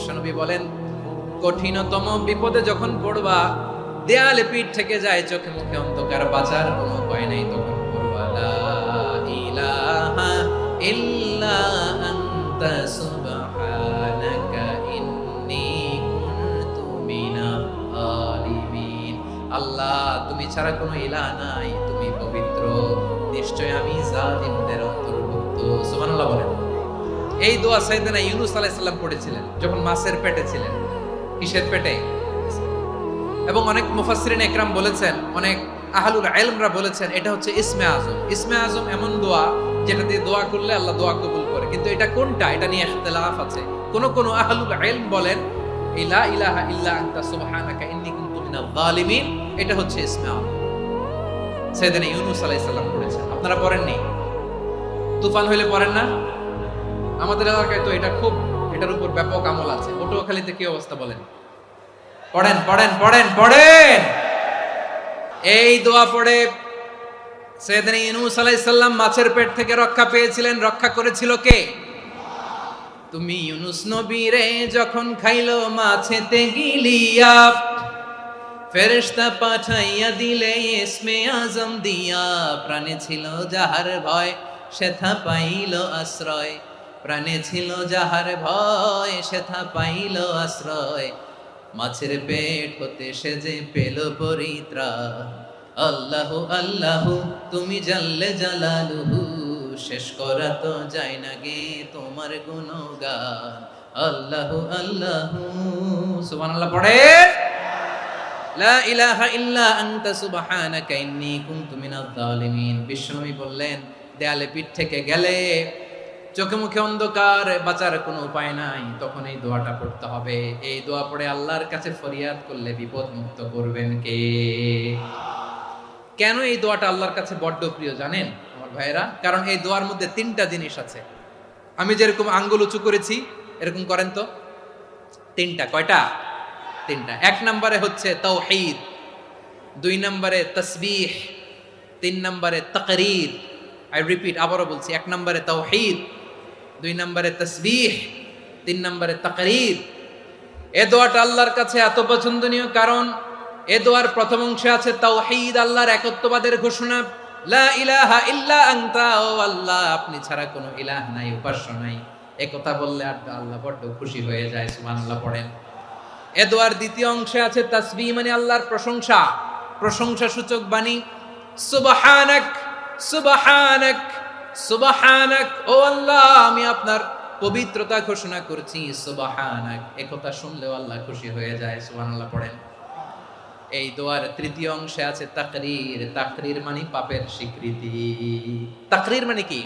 বিশ্বনবী বলেন, কঠিনতম বিপদে যখন পড়বা, দেয়ালে পিঠ থেকে যায়, চোখে মুখে অন্ধকার, বাঁচার কোনো উপায় নেই, তখন পড়বা লা ইলাহা ইল্লা আনতা সুবহানাকা ইন্নী কুনতু মিনাল যালিমিন। আল্লাহ, তুমি ছাড়া কোনো ইলাহ নাই, তুমি পবিত্র, নিশ্চয় আমি জালিমদের অন্তর্ভুক্ত। সুবহানাল্লাহ বলেন। এই দোয়া সাইয়েদনা ইউনূস আলাইহিস সালাম পড়েছিলেন যখন মাছের পেটে ছিলেন। কিসের পেটে? এবং অনেক মুফাসসিরিন একরাম বলেছেন, অনেক আহলুল ইলমরা বলেছেন, এটা হচ্ছে ইসমে আজম। ইসমে আজম এমন দোয়া যেটা দিয়ে দোয়া করলে আল্লাহ দোয়া কবুল করে, কিন্তু এটা কোনটা, এটা নিয়ে ইখতিলাফ আছে। কোন আহলুল ইলম বলেন লা ইলাহা ইল্লা আনতা সুবহানাকা ইন্নী কুনতু মিনাল যালিমিন, এটা হচ্ছে ইসমে আজম। সাইয়েদনা ইউনূস আলাইহিস সালাম পড়েছেন, আপনারা পড়েননি? তুফান হইলে পড়েন না? আমাদের এলাকায় তো এটা খুব, এটার উপর ব্যাপক আমল আছে। পটুয়াখালীতে কি অবস্থা বলেন? পড়েন পড়েন পড়েন পড়েন। এই দোয়া পড়ে সাইয়েদনা ইউনূস আলাইহিস সালাম মাছের পেট থেকে রক্ষা পেয়েছিলেন। রক্ষা করেছিল কে? তুমি ইউনূস নবী রে যখন খাইলো মাছেতে গিলিয়া, ফেরেশতা পাঠাইয়া দিলে ইসমে আজম দিয়া, প্রাণে ছিল যাহার ভয় সেথা পাইল আশ্রয়, প্রাণে ছিল যাহার ভয় সেথা পাইল আশ্রয়, মাছের পেট হতে সে যে পেল পরিত্রাণ। আল্লাহু আল্লাহু তুমি জাল্লে জালালুহু, শেষ করা তো যায় না গে তোমার গুণগান। আল্লাহু আল্লাহু, সুবহানাল্লাহ পড়ে। লা ইলাহা ইল্লা আনতা সুবহানাকা ইন্নী কুনতু মিনাল যালিমিন। বিশ্বনবী বললেন, দেয়ালে পিঠ থেকে গেলে, চোখে মুখে অন্ধকার, বাঁচার কোনো উপায় নাই, তখন এই দোয়াটা পড়তে হবে। এই দোয়া পড়ে আল্লাহর কাছে ফরিয়াদ করলে বিপদ মুক্ত করবেন কে? কেন এই দোয়াটা আল্লাহর কাছে বড্ড প্রিয় জানেন আমার ভাইয়েরা? কারণ এই দোয়ার মধ্যে তিনটা জিনিস আছে। আমি যেরকম আঙ্গুল উঁচু করেছি, এরকম করেন তো। তিনটা। কয়টা? তিনটা। এক নম্বরে হচ্ছে তাওহীদ, দুই নম্বরে তাসবিহ, তিন নম্বরে তাকরীর। আই রিপিট, আবারও বলছি, এক নম্বরে তাওহীদ, দুই নম্বরে তাসবিহ, তিন নম্বরে তাকরীর। এ দোয়াটা আল্লাহর কাছে এত পছন্দনীয় কারণ এ দোয়ার প্রথম অংশে আছে তাওহীদ, আল্লাহর একত্ববাদের ঘোষণা। লা ইলাহা ইল্লা আনতা, ও আল্লাহ আপনি ছাড়া কোনো ইলাহ নাই, উপাস্য নাই। এই কথা বললে আর আল্লাহ বড্ড খুশি হয়ে যায়। সুবহানাল্লাহ পড়েন। এ দোয়ার দ্বিতীয় অংশে আছে তাসবিহ, মানে আল্লাহর প্রশংসা, প্রশংসা সূচক বাণী। সুবহানাক সুবহানাক সুবহানাক, ও আল্লাহ আমি আপনার পবিত্রতা ঘোষণা করছি। সুবহানাক, এই কথা শুনলেও আল্লাহ খুশি হয়ে যায়। সুবহানাল্লাহ পড়েন। এই দোয়ার তৃতীয় অংশে আছে তাকরীর। তাকরীর মানে পাপের স্বীকৃতি। তাকরীর মানে কি?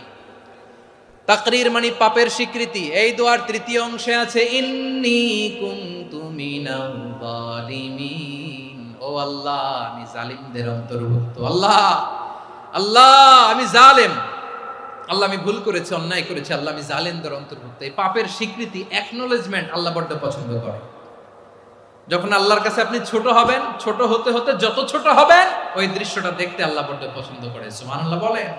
তাকরীর মানে পাপের স্বীকৃতি। এই দোয়ার তৃতীয় অংশে আছে ইন্নী কুনতু মিনাল যালিমিন, ও আল্লাহ আমি জালিমদের অন্তর্ভুক্ত। আল্লাহ আল্লাহ আমি জালেম, আল্লাহ আমি ভুল করেছি, অন্যায় করেছি, আল্লাহ আমি জালেমদের অন্তর্ভুক্ত। এই পাপের স্বীকৃতি, অ্যাকনোলেজমেন্ট আল্লাহ বড্ড পছন্দ করে। যখন আল্লাহর কাছে আপনি ছোট হবেন, ছোট হতে হতে যত ছোট হবেন, ওই দৃশ্যটা দেখতে আল্লাহ বড্ড পছন্দ করে। সুবহানাল্লাহ বলেন।